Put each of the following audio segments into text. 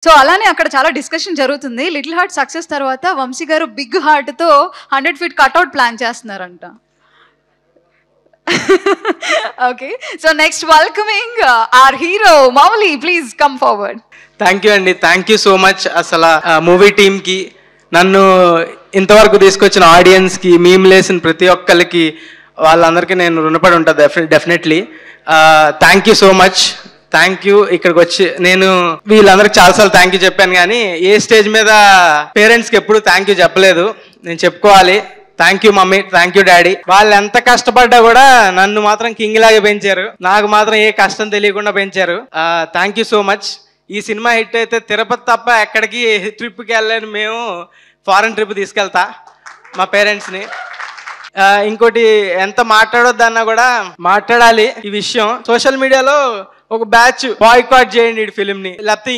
So అలానే అక్కడ చాలా డిస్కషన్ జరుగుతుంది. లిటిల్ హార్ట్ సక్సెస్ తర్వాత వంశీ గారు బిగ్ హార్ట్తో 100 feet కట్అవుట్ ప్లాన్ చేస్తున్నారంట. Okay, so next welcoming our hero Mouli, please come forward. Thank you అండి, థ్యాంక్ యూ సో మచ్. అసలు మూవీ టీమ్కి, నన్ను ఇంతవరకు తీసుకొచ్చిన ఆడియన్స్కి, మీమ్ లేసిన ప్రతి ఒక్కరికి, వాళ్ళందరికీ నేను రుణపడి ఉంటాను definitely. Thank you so much, thank you. ఇక్కడికి వచ్చి నేను వీళ్ళందరికి చాలాసార్లు థ్యాంక్ యూ చెప్పాను, కానీ ఏ స్టేజ్ మీద పేరెంట్స్కి ఎప్పుడు థ్యాంక్ యూ చెప్పలేదు. నేను చెప్పుకోవాలి. Thank you mummy, thank you daddy. వాళ్ళు ఎంత కష్టపడ్డా కూడా నన్ను మాత్రం కింగ్ లాగా పెంచారు. నాకు మాత్రం ఏ కష్టం తెలియకుండా పెంచారు. Thank you so much. ఈ సినిమా హిట్ అయితే తిరుపతి తప్ప ఎక్కడికి ట్రిప్కి వెళ్ళలేని మేము ఫారెన్ ట్రిప్ తీసుకెళ్తా మా పేరెంట్స్ని. ఇంకోటి, ఎంత మాట్లాడొద్దన్నా కూడా మాట్లాడాలి ఈ విషయం. సోషల్ మీడియాలో ఒక బ్యాచ్ బాయ్కాట్ చేయండి ఈ ఫిలింని, లేకపోతే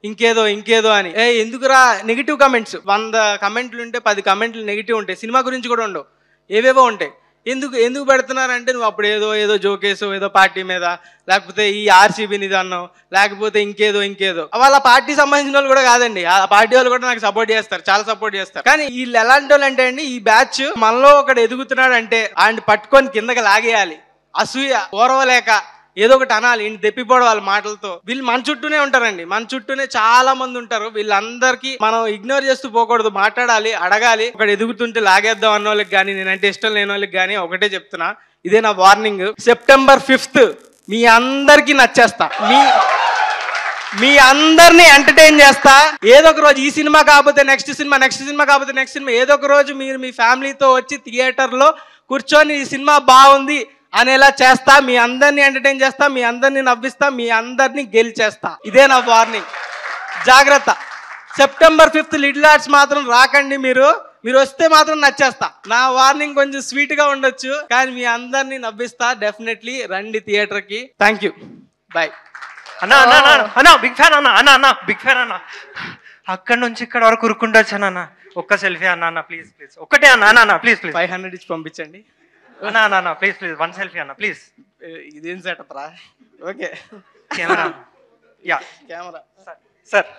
ఇంకేదో అని. ఎందుకురా నెగిటివ్ కమెంట్స్? 100 కమెంట్లు ఉంటే 10 కమెంట్లు నెగిటివ్ ఉంటాయి. సినిమా గురించి కూడా ఉండవు, ఏవేవో ఉంటాయి. ఎందుకు పెడుతున్నారంటే, నువ్వు అప్పుడు ఏదో జోకేసో, ఏదో పార్టీ మీద, లేకపోతే ఈ ఆర్సీబీని ఇది అన్నావు, లేకపోతే ఇంకేదో. వాళ్ళ పార్టీ సంబంధించిన వాళ్ళు కూడా కాదండి, ఆ పార్టీ వాళ్ళు కూడా నాకు సపోర్ట్ చేస్తారు, చాలా సపోర్ట్ చేస్తారు. కానీ వీళ్ళు ఎలాంటి వాళ్ళు అంటే అండి, ఈ బ్యాచ్ మనలో ఒకడు ఎదుగుతున్నాడు అంటే ఆయన పట్టుకొని కిందకి లాగేయాలి. అసూయ ఓర్వలేక ఏదో ఒకటి అనాలి, ఇంటి తెప్పిపోవడం వాళ్ళ మాటలతో. వీళ్ళు మన చుట్టూనే ఉంటారండి, మన చుట్టూనే చాలా మంది ఉంటారు. వీళ్ళందరికీ మనం ఇగ్నోర్ చేస్తూ పోకూడదు, మాట్లాడాలి, అడగాలి. ఒకటి ఎదుగుతుంటే లాగేద్దాం అన్న వాళ్ళకి కానీ, నేనంటే ఇష్టం లేని వాళ్ళకి కానీ ఒకటే చెప్తున్నా, ఇదే నా వార్నింగ్. September 5th మీ అందరికీ నచ్చేస్తా, మీ అందరినీ ఎంటర్టైన్ చేస్తా. ఏదో ఒక రోజు ఈ సినిమా కాకపోతే నెక్స్ట్ సినిమా కాకపోతే నెక్స్ట్ సినిమా, ఏదో ఒక రోజు మీరు మీ ఫ్యామిలీతో వచ్చి థియేటర్లో కూర్చొని ఈ సినిమా బాగుంది అనేలా చేస్తా. మీ అందరినీ ఎంటర్టైన్ చేస్తా, మీ అందరినీ నవ్విస్తా, మీ అందరినీ గెలిచేస్తా. ఇదే నా వార్నింగ్, జాగ్రత్త. September 5th లిటిల్ హార్ట్స్ మాత్రం రాకండి. మీరు వస్తే మాత్రం నచ్చేస్తా. నా వార్నింగ్ కొంచెం స్వీట్ గా ఉండొచ్చు, కానీ మీ అందరినీ నవ్విస్తా. డెఫినెట్లీ రండి థియేటర్ కి. Thank you, bye. అన్నా బిగ్ ఫ్యాన్ అన్న బిగ్ ఫ్యాన్ అన్న. అక్కడి నుంచి ఇక్కడ వరకు ఉరుకుండొచ్చు అన్న. ఒక్క సెల్ఫీ అన్న ప్లీజ్ ఒక్కటే అన్న ప్లీజ్ 500 ఇచ్చి పంపించండి అన్న ప్లీజ్ 1 సెల్ఫీ అన్న ప్లీజ్. ఇదేం సెటప్ రా? ఓకే, కెమెరా సార్,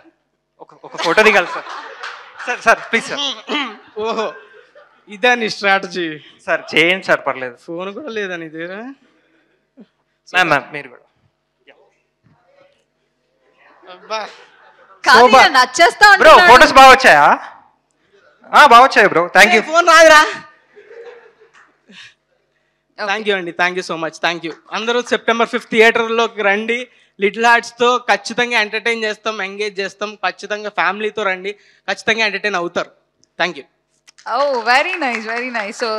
ఒక ఫోటో దిగాలి సార్ ప్లీజ్ సార్. ఓహో, ఇదే నీ స్ట్రాటజీ సార్? చేయండి సార్, పర్లేదు. ఫోన్ కూడా లేదని ఇదేరా మ్యామ్, మీరు కూడా. బ్రో ఫోటోస్ బాగా వచ్చాయా? బాగా వచ్చాయి బ్రో, థ్యాంక్ యూ. ఫోన్ రాదురా. థ్యాంక్ యూ అండి, thank you so much, thank you. అందరూ September 5th థియేటర్లోకి రండి. లిటిల్ హార్ట్స్తో ఖచ్చితంగా ఎంటర్టైన్ చేస్తాం, ఎంగేజ్ చేస్తాం. ఖచ్చితంగా ఫ్యామిలీతో రండి, ఖచ్చితంగా ఎంటర్టైన్ అవుతారు. Thank you. Very nice. So